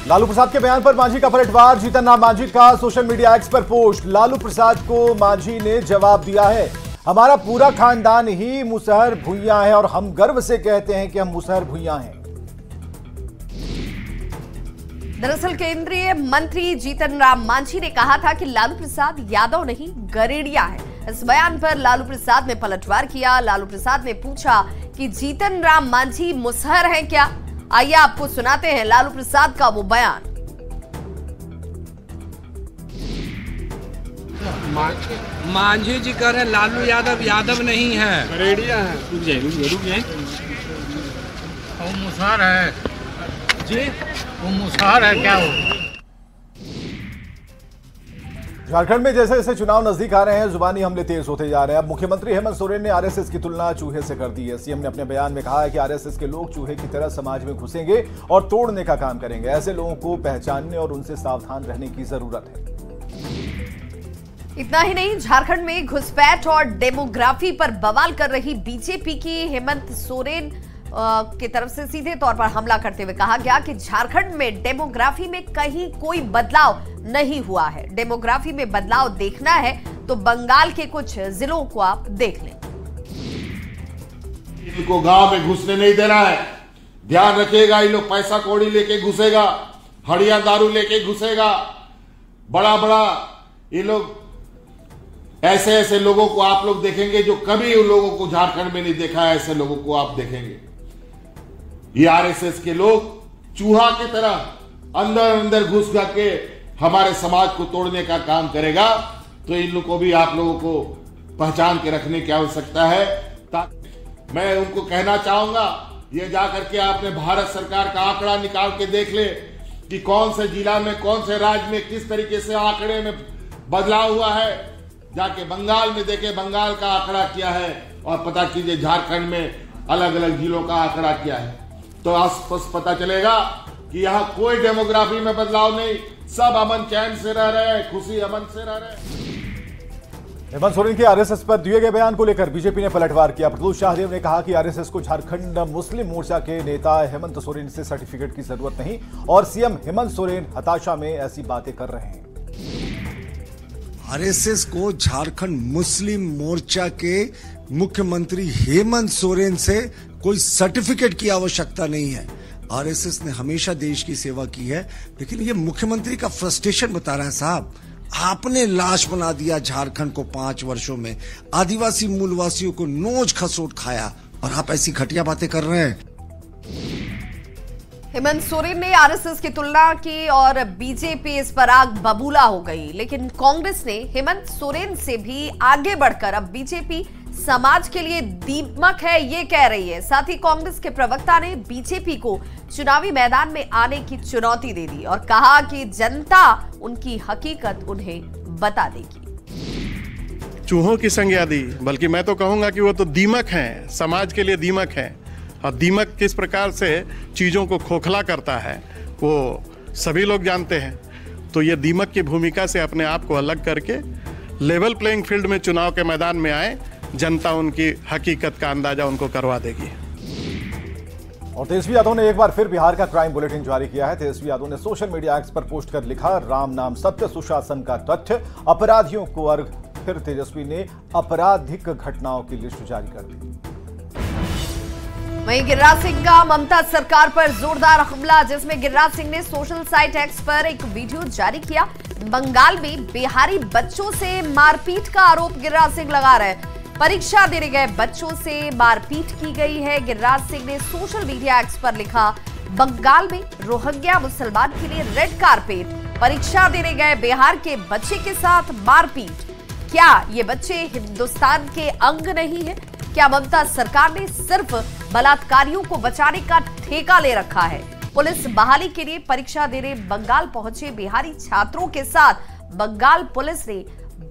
लालू प्रसाद के बयान पर मांझी का पलटवार। जीतन राम मांझी का सोशल मीडिया एक्स पर पोस्ट। लालू प्रसाद को मांझी ने जवाब दिया है, हमारा पूरा खानदान ही मुसहर भुइयां है और हम गर्व से कहते हैं कि हम मुसहर भुइयां हैं। दरअसल केंद्रीय मंत्री जीतन राम मांझी ने कहा था कि लालू प्रसाद यादव नहीं गरेड़िया है। इस बयान पर लालू प्रसाद ने पलटवार किया। लालू प्रसाद ने पूछा कि जीतन राम मांझी मुसहर हैं क्या? आइए आपको सुनाते हैं लालू प्रसाद का वो बयान। मांझी जी कह रहे लालू यादव यादव नहीं है, गरेड़िया है। रुक जाए। वो मुसहर है जी, वो मुसहर है क्या? वो झारखंड में जैसे जैसे चुनाव नजदीक आ रहे हैं, जुबानी हमले तेज होते जा रहे हैं। अब मुख्यमंत्री हेमंत सोरेन ने आरएसएस की तुलना चूहे से कर दी है। सीएम ने अपने बयान में कहा है कि आरएसएस के लोग चूहे की तरह समाज में घुसेंगे और तोड़ने का काम करेंगे। ऐसे लोगों को पहचानने और उनसे सावधान रहने की जरूरत है। इतना ही नहीं, झारखंड में घुसपैठ और डेमोग्राफी पर बवाल कर रही बीजेपी की हेमंत सोरेन की तरफ से सीधे तौर पर हमला करते हुए कहा गया कि झारखंड में डेमोग्राफी में कहीं कोई बदलाव नहीं हुआ है। डेमोग्राफी में बदलाव देखना है तो बंगाल के कुछ जिलों को आप देख लें। इनको गांव में घुसने नहीं देना है, ध्यान रखिएगा। ये लोग पैसा कौड़ी लेके घुसेगा, हड़िया दारू लेके घुसेगा, बड़ा बड़ा ये लोग ऐसे ऐसे लोगों को आप लोग देखेंगे जो कभी उन लोगों को झारखंड में नहीं देखा है। ऐसे लोगों को आप देखेंगे। ये आरएसएस के लोग चूहा की तरह अंदर अंदर घुस के हमारे समाज को तोड़ने का काम करेगा। तो इन लोगों को भी आप लोगों को पहचान के रखने की आवश्यकता है। मैं उनको कहना चाहूंगा, ये जाकर के आपने भारत सरकार का आंकड़ा निकाल के देख ले कि कौन से जिला में, कौन से राज्य में किस तरीके से आंकड़े में बदलाव हुआ है। जाके बंगाल में देखे, बंगाल का आंकड़ा क्या है, और पता कीजिए झारखंड में अलग अलग जिलों का आंकड़ा क्या है। तो स्पष्ट पता चलेगा कि यहाँ कोई डेमोग्राफी में बदलाव नहीं, सब अमन चैन से रह रहे हैं, खुशी अमन से रह रहे हैं। हेमंत सोरेन के आरएसएस पर दिए गए बयान को लेकर बीजेपी ने पलटवार किया। प्रत्युष शाहदेव ने कहा कि आरएसएस को झारखंड मुस्लिम मोर्चा के नेता हेमंत सोरेन से सर्टिफिकेट की जरूरत नहीं और सीएम हेमंत सोरेन हताशा में ऐसी बातें कर रहे हैं। आरएसएस को झारखंड मुस्लिम मोर्चा के मुख्यमंत्री हेमंत सोरेन से कोई सर्टिफिकेट की आवश्यकता नहीं है। आरएसएस ने हमेशा देश की सेवा की है, लेकिन ये मुख्यमंत्री का फ्रस्ट्रेशन बता रहा है। साहब, आपने लाश बना दिया झारखंड को 5 वर्षों में, आदिवासी मूलवासियों को नोच खसोट खाया, और आप ऐसी घटिया बातें कर रहे हैं। हेमंत सोरेन ने आरएसएस की तुलना की और बीजेपी इस पर आग बबूला हो गई। लेकिन कांग्रेस ने हेमंत सोरेन से भी आगे बढ़कर अब बीजेपी समाज के लिए दीमक है ये कह रही है। साथ ही कांग्रेस के प्रवक्ता ने बीजेपी को चुनावी मैदान में आने की चुनौती दे दी और कहा कि जनता उनकी हकीकत उन्हें बता देगी। चूहों की संज्ञा दी, बल्कि मैं तो कहूंगा कि वो तो दीमक हैं, समाज के लिए दीमक हैं। और दीमक किस प्रकार से चीजों को खोखला करता है वो सभी लोग जानते हैं। तो ये दीमक की भूमिका से अपने आप को अलग करके लेवल प्लेइंग फील्ड में चुनाव के मैदान में आए, जनता उनकी हकीकत का अंदाजा उनको करवा देगी। और तेजस्वी यादव ने एक बार फिर बिहार का क्राइम बुलेटिन जारी किया है। तेजस्वी यादव ने सोशल मीडिया एक्स पर पोस्ट कर लिखा, राम नाम सत्य सुशासन का तथ्य, अपराधियों को अर्घ। फिर तेजस्वी ने आपराधिक घटनाओं की लिस्ट जारी कर दी। वहीं गिरिराज सिंह का ममता सरकार पर जोरदार हमला, जिसमें गिरिराज सिंह ने सोशल साइट एक्स पर एक वीडियो जारी किया। बंगाल में बिहारी बच्चों से मारपीट का आरोप गिरिराज सिंह लगा रहे हैं। परीक्षा देने गए बच्चों से मारपीट की गई है। गिरिराज सिंह ने सोशल मीडिया एक्स पर लिखा, बंगाल में रोहिंग्या मुसलमान के लिए रेड कारपेट, परीक्षा देने गए बिहार के बच्चे के साथ मारपीट। क्या ये बच्चे हिंदुस्तान के अंग नहीं है? क्या ममता सरकार ने सिर्फ बलात्कारियों को बचाने का ठेका ले रखा है? पुलिस बहाली के लिए परीक्षा देने बंगाल पहुंचे बिहारी छात्रों के साथ बंगाल पुलिस ने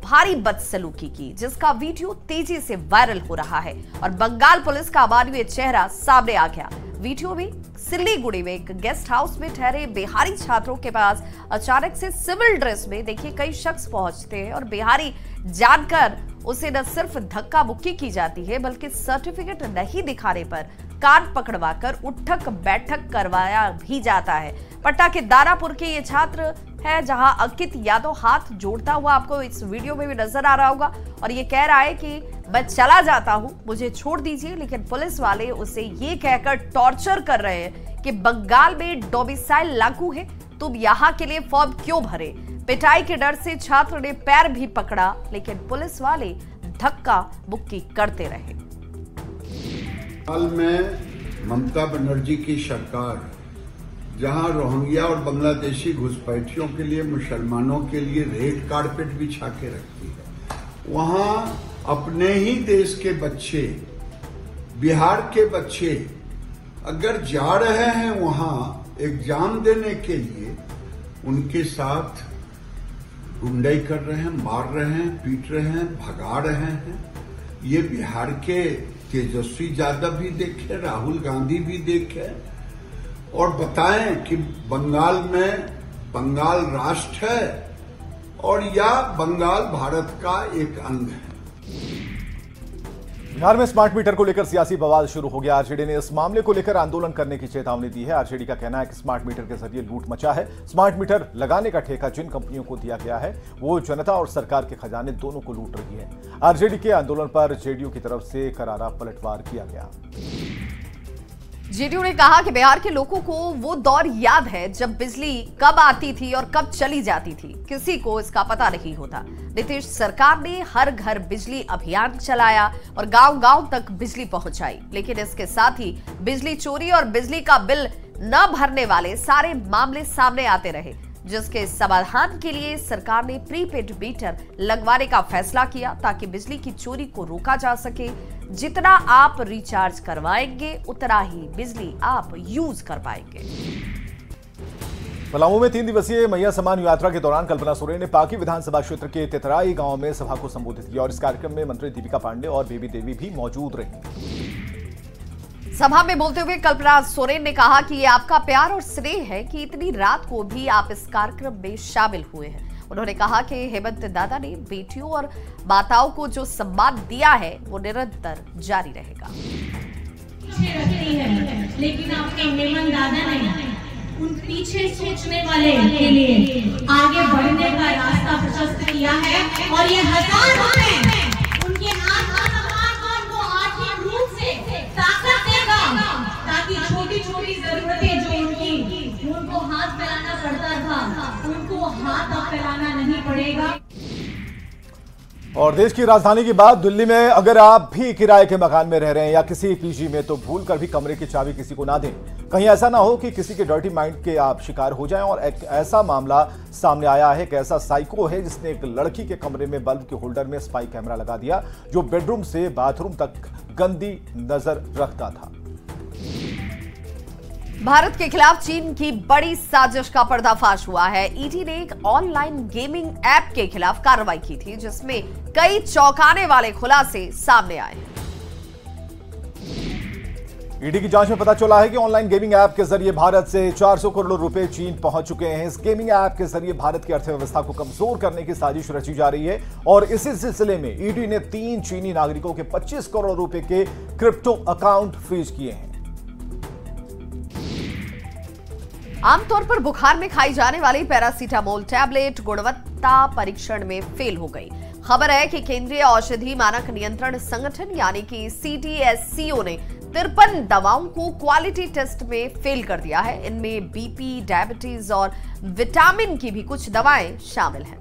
भारी बदसलूकी की, जिसका वीडियो तेजी से वायरल हो रहा है और बंगाल पुलिस का अमानवीय चेहरा सामने आ गया। वीडियो में सिल्लीगुड़ी में एक गेस्ट हाउस में ठहरे बिहारी छात्रों के पास अचानक से सिविल ड्रेस में देखिए कई शख्स पहुंचते हैं और बिहारी जानकर उसे न सिर्फ धक्का मुक्की की जाती है, बल्कि सर्टिफिकेट नहीं दिखाने पर कान पकड़वाकर उठक बैठक करवाया भी जाता है। पटना के दानापुर के ये छात्र है, जहां अंकित यादव हाथ जोड़ता हुआ आपको इस वीडियो में भी नजर आ रहा होगा और ये कह रहा है कि मैं चला जाता हूं, मुझे छोड़ दीजिए। लेकिन पुलिस वाले उसे ये कहकर टॉर्चर कर रहे हैं कि बंगाल में डोमिसाइल लागू है, तुम यहाँ के लिए फॉर्म क्यों भरे। पिटाई के डर से छात्र ने पैर भी पकड़ा, लेकिन पुलिस वाले धक्का मुक्की करते रहे। हाल में ममता बनर्जी की सरकार जहां रोहिंग्या और बांग्लादेशी घुसपैठियों के लिए, मुसलमानों के लिए रेड कारपेट बिछा के रखती है, वहां अपने ही देश के बच्चे, बिहार के बच्चे अगर जा रहे हैं वहां एग्जाम देने के लिए, उनके साथ गुंडाई कर रहे हैं, मार रहे हैं, पीट रहे हैं, भगा रहे हैं। ये बिहार के तेजस्वी यादव भी देखे, राहुल गांधी भी देखे और बताएं कि बंगाल में बंगाल राष्ट्र है और या बंगाल भारत का एक अंग है। बिहार में स्मार्ट मीटर को लेकर सियासी बवाल शुरू हो गया। आरजेडी ने इस मामले को लेकर आंदोलन करने की चेतावनी दी है। आरजेडी का कहना है कि स्मार्ट मीटर के जरिए लूट मचा है। स्मार्ट मीटर लगाने का ठेका जिन कंपनियों को दिया गया है वो जनता और सरकार के खजाने दोनों को लूट रही है। आरजेडी के आंदोलन पर जेडीयू की तरफ से करारा पलटवार किया गया। जेडीयू ने कहा कि बिहार के लोगों को वो दौर याद है जब बिजली कब आती थी और कब चली जाती थी, किसी को इसका पता नहीं होता। नीतीश सरकार ने हर घर बिजली अभियान चलाया और गांव-गांव तक बिजली पहुंचाई, लेकिन इसके साथ ही बिजली चोरी और बिजली का बिल न भरने वाले सारे मामले सामने आते रहे, जिसके समाधान के लिए सरकार ने प्रीपेड मीटर लगवाने का फैसला किया ताकि बिजली की चोरी को रोका जा सके। जितना आप रिचार्ज करवाएंगे उतना ही बिजली आप यूज कर पाएंगे। पलामू में 3 दिवसीय मैया सम्मान यात्रा के दौरान कल्पना सोरेन ने पाकी विधानसभा क्षेत्र के तेतराई गांव में सभा को संबोधित किया और इस कार्यक्रम में मंत्री दीपिका पांडे और बेबी देवी भी मौजूद रही। सभा में बोलते हुए कल्पना सोरेन ने कहा कि ये आपका प्यार और स्नेह है कि इतनी रात को भी आप इस कार्यक्रम में शामिल हुए हैं। उन्होंने कहा कि हेमंत दादा ने बेटियों और माताओं को जो सम्मान दिया है वो निरंतर जारी रहेगा। लेकिन आपके हेमंत दादा ने उन पीछे सोचने वाले के लिए आगे बढ़ने का रास्ता प्रशस्त किया है और ये हजार उनके उनको आर्थिक रूप से ताकत देगा ताकि छोटी छोटी जरूरतें जो उनको हाथ फैलाना पड़ता था उनको हाथ अब फैलाना नहीं पड़ेगा। और देश की राजधानी की बात, दिल्ली में अगर आप भी किराए के मकान में रह रहे हैं या किसी पीजी में, तो भूल कर भी कमरे की चाबी किसी को ना दें। कहीं ऐसा ना हो कि किसी के डर्टी माइंड के आप शिकार हो जाएं। और एक ऐसा मामला सामने आया है कि ऐसा साइको है जिसने एक लड़की के कमरे में बल्ब के होल्डर में स्पाई कैमरा लगा दिया जो बेडरूम से बाथरूम तक गंदी नजर रखता था। भारत के खिलाफ चीन की बड़ी साजिश का पर्दाफाश हुआ है। ईडी ने एक ऑनलाइन गेमिंग ऐप के खिलाफ कार्रवाई की थी जिसमें कई चौंकाने वाले खुलासे सामने आए। ईडी की जांच में पता चला है कि ऑनलाइन गेमिंग ऐप के जरिए भारत से 400 करोड़ रुपए चीन पहुंच चुके हैं। इस गेमिंग ऐप के जरिए भारत की अर्थव्यवस्था को कमजोर करने की साजिश रची जा रही है और इसी सिलसिले में ईडी ने 3 चीनी नागरिकों के 25 करोड़ रुपए के क्रिप्टो अकाउंट फ्रीज किए हैं। आमतौर पर बुखार में खाई जाने वाली पैरासीटामोल टैबलेट गुणवत्ता परीक्षण में फेल हो गई। खबर है कि केंद्रीय औषधि मानक नियंत्रण संगठन यानी कि CDSCO ने 53 दवाओं को क्वालिटी टेस्ट में फेल कर दिया है। इनमें बीपी, डायबिटीज और विटामिन की भी कुछ दवाएं शामिल हैं।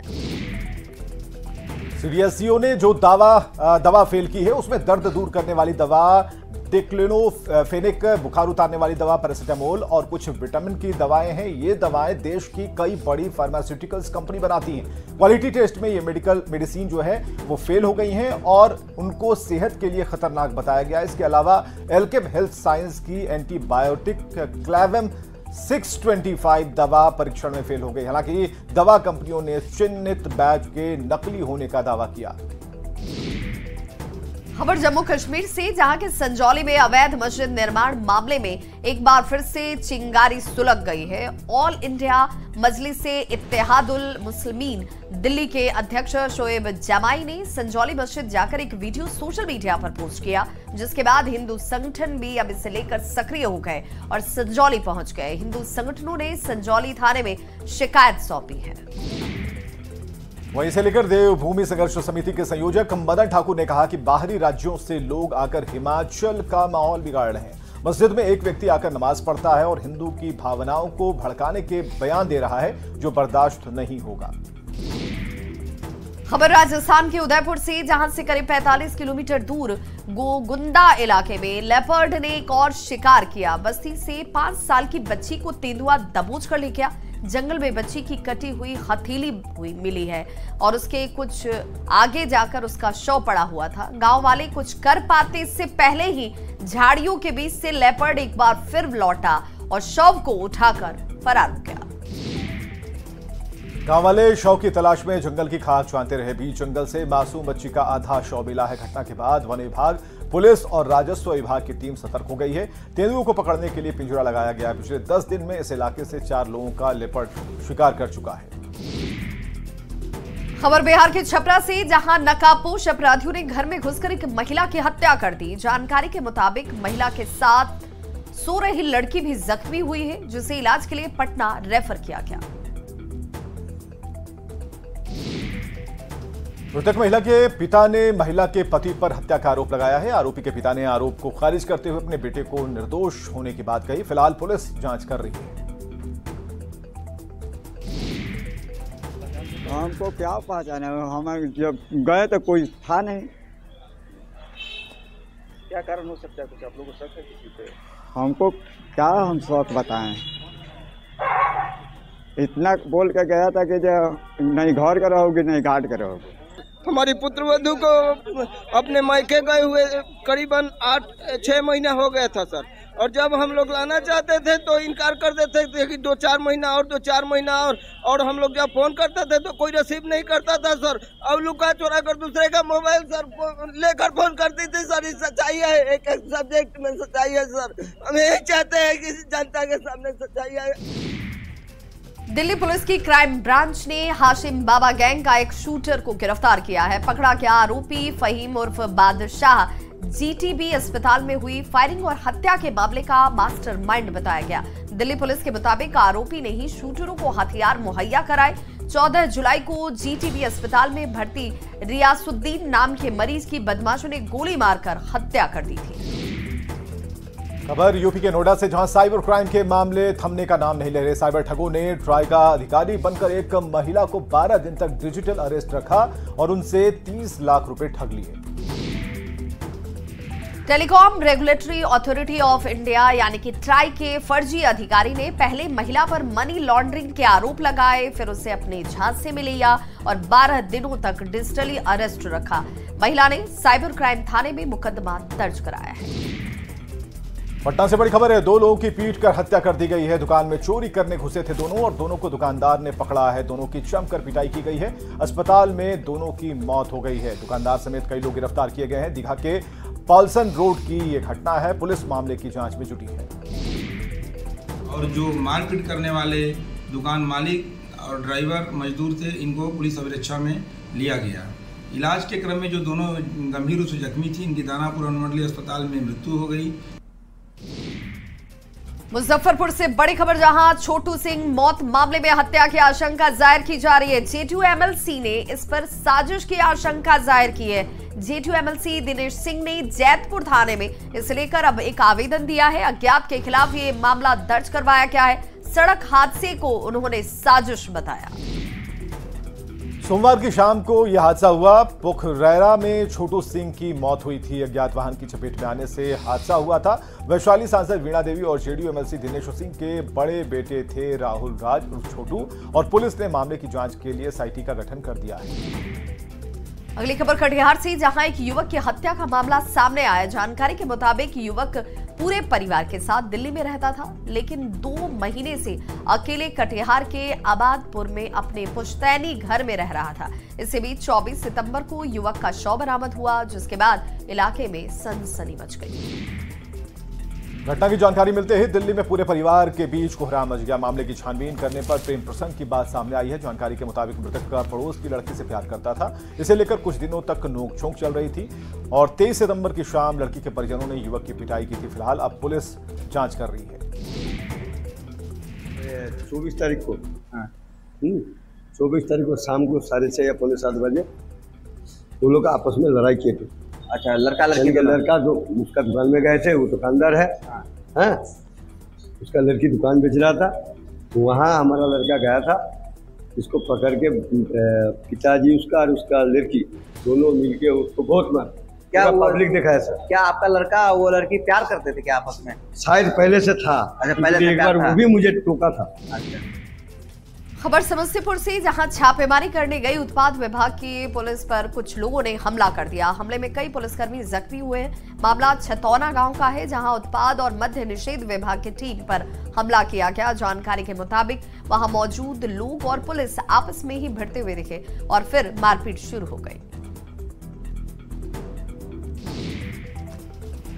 CDSCO ने जो दवा फेल की है उसमें दर्द दूर करने वाली दवा डिक्लोफेनेक, बुखार उतारने वाली दवा पैरासीटामोल और कुछ विटामिन की दवाएं हैं। ये दवाएं देश की कई बड़ी फार्मास्यूटिकल्स कंपनी बनाती हैं। क्वालिटी टेस्ट में ये मेडिसिन जो है वो फेल हो गई हैं और उनको सेहत के लिए खतरनाक बताया गया। इसके अलावा एल्केम हेल्थ साइंस की एंटीबायोटिक क्लेवेम 625 दवा परीक्षण में फेल हो गई। हालांकि दवा कंपनियों ने चिन्हित बैच के नकली होने का दावा किया। खबर जम्मू कश्मीर से, जहां के संजौली में अवैध मस्जिद निर्माण मामले में एक बार फिर से चिंगारी सुलग गई है। ऑल इंडिया मजलिसे इत्तेहादुल मुस्लिमीन दिल्ली के अध्यक्ष शोएब जमाई ने संजौली मस्जिद जाकर एक वीडियो सोशल मीडिया पर पोस्ट किया, जिसके बाद हिंदू संगठन भी अब इसे लेकर सक्रिय हो गए और संजौली पहुंच गए। हिंदू संगठनों ने संजौली थाने में शिकायत सौंपी है। वहीं से लेकर देवभूमि संघर्ष समिति के संयोजक मदन ठाकुर ने कहा कि बाहरी राज्यों से लोग आकर हिमाचल का माहौल बिगाड़ रहे हैं। मस्जिद में एक व्यक्ति आकर नमाज पढ़ता है और हिंदू की भावनाओं को भड़काने के बयान दे रहा है, जो बर्दाश्त नहीं होगा। खबर राजस्थान के उदयपुर से, जहां से करीब 45 किलोमीटर दूर गोगुंदा इलाके में लेपर्ड ने एक और शिकार किया। बस्ती से 5 साल की बच्ची को तेंदुआ दबोच कर ले गया। जंगल में बच्ची की कटी हुई हथेली मिली है और उसके कुछ आगे जाकर उसका शव पड़ा हुआ था। गांव वाले कुछ कर पाते इससे पहले ही झाड़ियों के बीच से लेपर्ड एक बार फिर लौटा और शव को उठाकर फरार हो गया। गांव वाले शव की तलाश में जंगल की खाक छानते रहे। बीच जंगल से मासूम बच्ची का आधा शव मिला है। घटना के बाद वन विभाग, पुलिस और राजस्व विभाग की टीम सतर्क हो गई है। तेंदुओं को पकड़ने के लिए पिंजरा लगाया गया। पिछले 10 दिन में इस इलाके से 4 लोगों का लेपर्ड शिकार कर चुका है। खबर बिहार के छपरा से, जहां नकाबपोश अपराधियों ने घर में घुसकर एक महिला की हत्या कर दी। जानकारी के मुताबिक महिला के साथ सो रही लड़की भी जख्मी हुई है, जिसे इलाज के लिए पटना रेफर किया गया। मृतक महिला के पिता ने महिला के पति पर हत्या का आरोप लगाया है। आरोपी के पिता ने आरोप को खारिज करते हुए अपने बेटे को निर्दोष होने की बात कही। फिलहाल पुलिस जांच कर रही है। हमको क्या पहचाना, हम जब गए तो कोई था नहीं। क्या कारण हो सकता है, कुछ आप लोगों को शक है किसी पे? हमको क्या हम शौक बताएं। इतना बोल के गया था कि जो नहीं घर का रहोगे नहीं घाट का रहोगे। हमारी पुत्रवधू को अपने मायके गए हुए करीबन 8-6 महीना हो गया था सर, और जब हम लोग लाना चाहते थे तो इनकार कर देते थे कि 2-4 महीना और 2-4 महीना और हम लोग जब फोन करते थे तो कोई रिसीव नहीं करता था सर। अब लुका चोरा कर दूसरे का मोबाइल सर लेकर फोन करती थी सर। ये सच्चाई है, एक सब्जेक्ट में सच्चाई है सर। हम यही चाहते हैं कि जनता के सामने सच्चाई है। दिल्ली पुलिस की क्राइम ब्रांच ने हाशिम बाबा गैंग का एक शूटर को गिरफ्तार किया है। पकड़ा गया आरोपी फहीम उर्फ बादशाह जीटीबी अस्पताल में हुई फायरिंग और हत्या के मामले का मास्टरमाइंड बताया गया। दिल्ली पुलिस के मुताबिक आरोपी ने ही शूटरों को हथियार मुहैया कराए। 14 जुलाई को जीटीबी अस्पताल में भर्ती रियासुद्दीन नाम के मरीज की बदमाशों ने गोली मारकर हत्या कर दी थी। खबर यूपी के नोएडा से, जहां साइबर क्राइम के मामले थमने का नाम नहीं ले रहे। साइबर ठगों ने ट्राइका अधिकारी बनकर एक महिला को 12 दिन तक डिजिटल अरेस्ट रखा और उनसे 30 लाख रुपए ठग लिए। Telecom regulatory authority of India यानी कि ट्राई के फर्जी अधिकारी ने पहले महिला पर मनी लॉन्ड्रिंग के आरोप लगाए, फिर उसे अपने झांसे में लिया और 12 दिनों तक डिजिटली अरेस्ट रखा। महिला ने साइबर क्राइम थाने में मुकदमा दर्ज कराया है। पटना से बड़ी खबर है, 2 लोगों की पीट कर हत्या कर दी गई है। दुकान में चोरी करने घुसे थे दोनों और दोनों को दुकानदार ने पकड़ा है। दोनों की जमकर पिटाई की गई है। अस्पताल में दोनों की मौत हो गई है। दुकानदार समेत कई लोग गिरफ्तार किए गए हैं। दीघा के पॉल्सन रोड की ये घटना है। पुलिस मामले की जांच में जुटी है। और जो मारपीट करने वाले दुकान मालिक और ड्राइवर मजदूर थे, इनको पुलिस अभिरक्षा में लिया गया। इलाज के क्रम में जो दोनों गंभीर रूप से जख्मी थी, इनकी दानापुर अनुमंडलीय अस्पताल में मृत्यु हो गई। मुजफ्फरपुर से बड़ी खबर, जहां छोटू सिंह मौत मामले में हत्या की आशंका जाहिर की जा रही है। जेडीयू एमएलसी ने इस पर साजिश की आशंका जाहिर की है। जेडीयू एमएलसी दिनेश सिंह ने जैतपुर थाने में इसे लेकर अब एक आवेदन दिया है। अज्ञात के खिलाफ ये मामला दर्ज करवाया गया है। सड़क हादसे को उन्होंने साजिश बताया। सोमवार की शाम को यह हादसा हुआ। पुखरैरा में छोटू सिंह की मौत हुई थी। अज्ञात वाहन की चपेट में आने से हादसा हुआ था। वैशाली सांसद वीणा देवी और जेडीयू एमएलसी दिनेश सिंह के बड़े बेटे थे राहुल राज उर्फ छोटू, और पुलिस ने मामले की जांच के लिए एसआईटी का गठन कर दिया है। अगली खबर कटिहार से, जहां एक युवक की हत्या का मामला सामने आया। जानकारी के मुताबिक युवक पूरे परिवार के साथ दिल्ली में रहता था, लेकिन 2 महीने से अकेले कटिहार के आबादपुर में अपने पुश्तैनी घर में रह रहा था। इसी बीच 24 सितंबर को युवक का शव बरामद हुआ, जिसके बाद इलाके में सनसनी मच गई। घटना की जानकारी मिलते ही दिल्ली में पूरे परिवार के बीच कोहराम मच गया। मामले की छानबीन करने पर प्रेम प्रसंग की बात सामने आई है। जानकारी के मुताबिक मृतक का पड़ोस की लड़की से प्यार करता था। इसे लेकर कुछ दिनों तक नोकझोंक चल रही थी और 23 सितंबर की शाम लड़की के परिजनों ने युवक की पिटाई की थी। फिलहाल अब पुलिस जांच कर रही है। 24 तारीख को 24 तारीख को शाम को 6:30 या 6:45 बजे वो लोग आपस में लड़ाई किए थे। अच्छा, लड़का जो उसका दुकान में गए थे, वो दुकानदार है, हाँ, उसका लड़की दुकान बेच रहा था। तो वहाँ हमारा लड़का गया था, उसको पकड़ के पिताजी उसका और उसका लड़की दोनों मिलके उसको बहुत मार। क्या पब्लिक देखा है सर? क्या आपका लड़का वो लड़की प्यार करते थे क्या आपस में? शायद पहले से था। अच्छा, पहले से एक बार वो भी मुझे टोका था। अच्छा। खबर समस्तीपुर से, जहां छापेमारी करने गई उत्पाद विभाग की पुलिस पर कुछ लोगों ने हमला कर दिया। हमले में कई पुलिसकर्मी जख्मी हुए हैं। मामला छतौना गांव का है, जहां उत्पाद और मद्य निषेध विभाग की टीम पर हमला किया गया। जानकारी के मुताबिक वहां मौजूद लोग और पुलिस आपस में ही भिड़ते हुए दिखे और फिर मारपीट शुरू हो गई।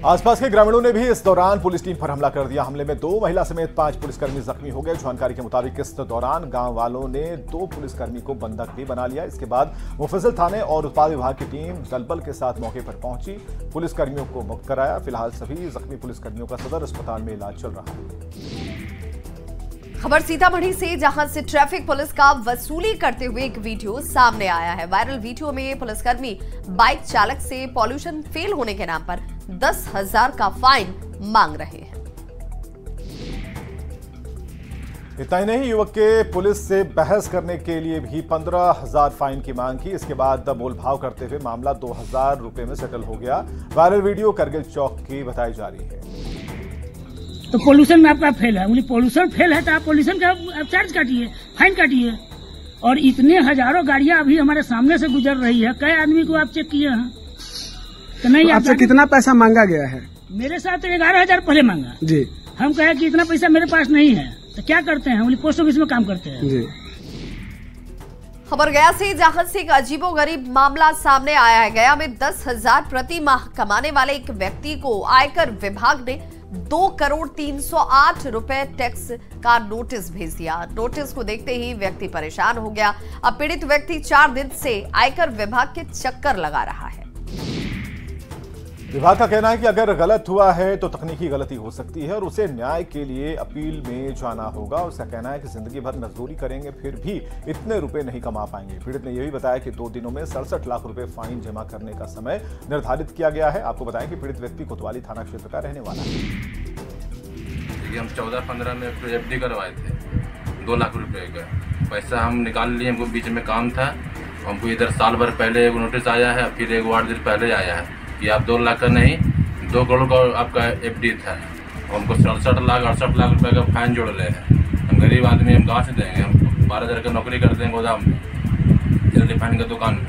आसपास के ग्रामीणों ने भी इस दौरान पुलिस टीम पर हमला कर दिया। हमले में 2 महिला समेत 5 पुलिसकर्मी जख्मी हो गए। जानकारी के मुताबिक इस दौरान गांव वालों ने 2 पुलिसकर्मी को बंधक भी बना लिया। इसके बाद मुफस्सिल थाने और उत्पाद विभाग की टीम दलबल के साथ मौके पर पहुंची, पुलिसकर्मियों को मुक्त कराया। फिलहाल सभी जख्मी पुलिसकर्मियों का सदर अस्पताल में इलाज चल रहा है। खबर सीतामढ़ी से, जहां से ट्रैफिक पुलिस का वसूली करते हुए एक वीडियो सामने आया है। वायरल वीडियो में पुलिसकर्मी बाइक चालक से पॉल्यूशन फेल होने के नाम पर 10,000 का फाइन मांग रहे हैं। इतना ही नहीं, युवक के पुलिस से बहस करने के लिए भी 15,000 फाइन की मांग की। इसके बाद मोलभाव करते हुए मामला 2,000 रुपए में सेटल हो गया। वायरल वीडियो करगिल चौक की बताई जा रही है। तो पोल्यूशन में आपका फेल है, पोल्यूशन फेल है तो आप पोल्यूशन का चार्ज काटिए, फाइन काटिए। और इतने हजारों गाड़ियां अभी हमारे सामने से गुजर रही है, कई आदमी को आप चेक किए हैं तो नहीं। आपसे कितना पैसा मांगा गया है? मेरे साथ 11,000 पहले मांगा जी। हम कहे कि इतना पैसा मेरे पास नहीं है, तो क्या करते हैं, पोस्ट ऑफिस में काम करते हैं जी। खबर गया से, जहां से एक अजीबोगरीब मामला सामने आया है। गया में 10,000 प्रति माह कमाने वाले एक व्यक्ति को आयकर विभाग ने 2,308 रुपए टैक्स का नोटिस भेज दिया। नोटिस को देखते ही व्यक्ति परेशान हो गया। अब पीड़ित व्यक्ति 4 दिन से आयकर विभाग के चक्कर लगा रहा है। विभाग का कहना है कि अगर गलत हुआ है तो तकनीकी गलती हो सकती है और उसे न्याय के लिए अपील में जाना होगा। उसका कहना है कि जिंदगी भर मजदूरी करेंगे फिर भी इतने रुपए नहीं कमा पाएंगे। पीड़ित ने यह भी बताया कि 2 दिनों में 67 लाख रुपए फाइन जमा करने का समय निर्धारित किया गया है। आपको बताएं कि पीड़ित व्यक्ति कोतवाली थाना क्षेत्र का रहने वाला है। हम 14-15 में FD करवाए थे 2 लाख रुपए का पैसा हम निकाल लिए। हमको बीच में काम था, हमको इधर साल भर पहले एक नोटिस आया है, फिर एक 8 दिन पहले आया है कि आप 2 लाख का नहीं 2 करोड़ का आपका FD था। हमको 67 लाख 68 लाख रुपए का फाइन जोड़ रहे हैं। हम गरीब आदमी, हम कहाँ से देंगे? हम 12,000 का नौकरी करते हैं गोदाम में, रिफाइनरी का दुकान में।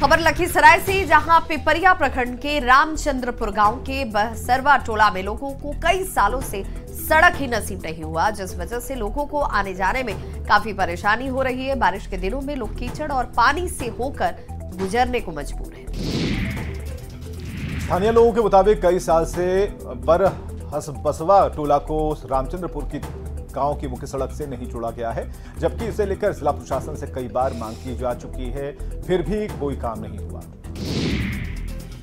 खबर लखीसराय से, जहां पिपरिया प्रखंड के रामचंद्रपुर गांव के बहसरवा टोला में लोगों को कई सालों से सड़क ही नसीब नहीं हुआ, जिस वजह से लोगों को आने जाने में काफी परेशानी हो रही है। बारिश के दिनों में लोग कीचड़ और पानी से होकर गुजरने को मजबूर है। स्थानीय लोगों के मुताबिक कई साल से बसवा टोला को रामचंद्रपुर की गांव की मुख्य सड़क से नहीं जोड़ा गया है, जबकि इसे लेकर जिला प्रशासन से कई बार मांग की जा चुकी है, फिर भी कोई काम नहीं हुआ।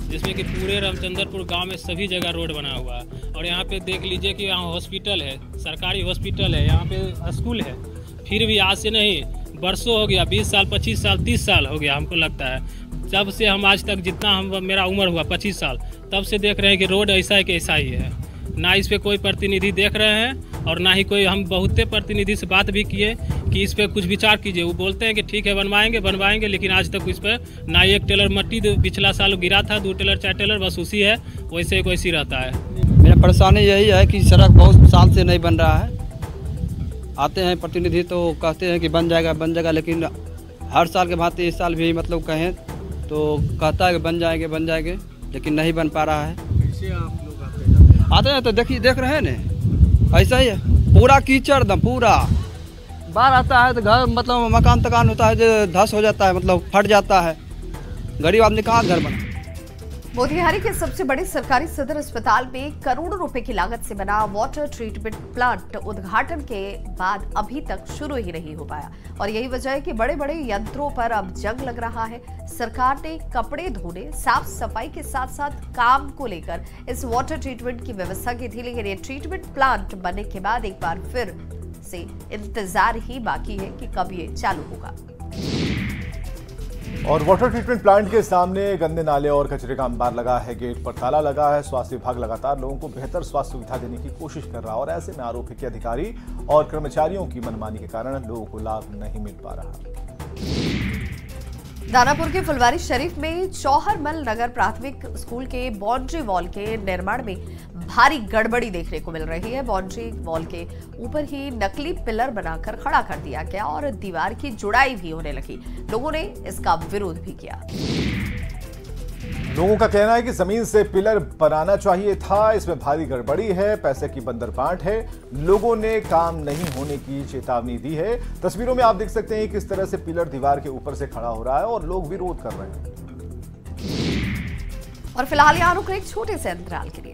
जिसमें कि पूरे रामचंद्रपुर गांव में सभी जगह रोड बना हुआ है और यहाँ पे देख लीजिए कि यहाँ हॉस्पिटल है, सरकारी हॉस्पिटल है, यहाँ पे स्कूल है, फिर भी आज से नहीं बरसों हो गया, 20 साल 25 साल 30 साल हो गया हमको लगता है। जब से हम आज तक जितना मेरा उम्र हुआ 25 साल, तब से देख रहे हैं कि रोड ऐसा है कि ऐसा ही है। ना इस पे कोई प्रतिनिधि देख रहे हैं और ना ही कोई, हम बहुते प्रतिनिधि से बात भी किए कि इस पे कुछ विचार कीजिए। वो बोलते हैं कि ठीक है बनवाएंगे, लेकिन आज तक इस पर ना एक टेलर मट्टी पिछला साल गिरा था, 2 टेलर 4 टेलर बस उसी है, वैसे वैसी रहता है। मेरा परेशानी यही है कि सड़क बहुत साल से नहीं बन रहा है। आते हैं प्रतिनिधि तो कहते हैं कि बन जाएगा, लेकिन हर साल के भांति इस साल भी मतलब कहें तो कहता है कि बन जाएंगे, लेकिन नहीं बन पा रहा है। कैसे आप लोग आते हैं तो देख रहे हैं ना, ऐसा ही है, पूरा कीचड़ दम, पूरा बाढ़ आता है तो घर मतलब मकान होता है जो धस हो जाता है, मतलब फट जाता है, गरीब आदमी कहाँ घर बना। मोतिहारी के सबसे बड़े सरकारी सदर अस्पताल में करोड़ों रुपए की लागत से बना वाटर ट्रीटमेंट प्लांट उद्घाटन के बाद अभी तक शुरू ही नहीं हो पाया और यही वजह है कि बड़े बड़े यंत्रों पर अब जंग लग रहा है। सरकार ने कपड़े धोने, साफ सफाई के साथ साथ काम को लेकर इस वाटर ट्रीटमेंट की व्यवस्था की थी, लेकिन ये ट्रीटमेंट प्लांट बनने के बाद एक बार फिर से इंतजार ही बाकी है कि कब ये चालू होगा। और वाटर ट्रीटमेंट प्लांट के सामने गंदे नाले और कचरे का अंबार लगा है, गेट पर ताला लगा है। स्वास्थ्य विभाग लगातार लोगों को बेहतर स्वास्थ्य सुविधा देने की कोशिश कर रहा है और ऐसे में आरोप है कि अधिकारी और कर्मचारियों की मनमानी के कारण लोगों को लाभ नहीं मिल पा रहा। दानापुर के फुलवारी शरीफ में चौहरमल नगर प्राथमिक स्कूल के बाउंड्री वॉल के निर्माण में भारी गड़बड़ी देखने को मिल रही है। बाउंड्री वॉल के ऊपर ही नकली पिलर बनाकर खड़ा कर दिया गया और दीवार की जुड़ाई भी होने लगी। लोगों ने इसका विरोध भी किया। लोगों का कहना है कि जमीन से पिलर बनाना चाहिए था, इसमें भारी गड़बड़ी है, पैसे की बंदरबाट है। लोगों ने काम नहीं होने की चेतावनी दी है। तस्वीरों में आप देख सकते हैं किस तरह से पिलर दीवार के ऊपर से खड़ा हो रहा है और लोग विरोध कर रहे हैं। और फिलहाल यहाँ रुक एक छोटे से अंतराल के लिए।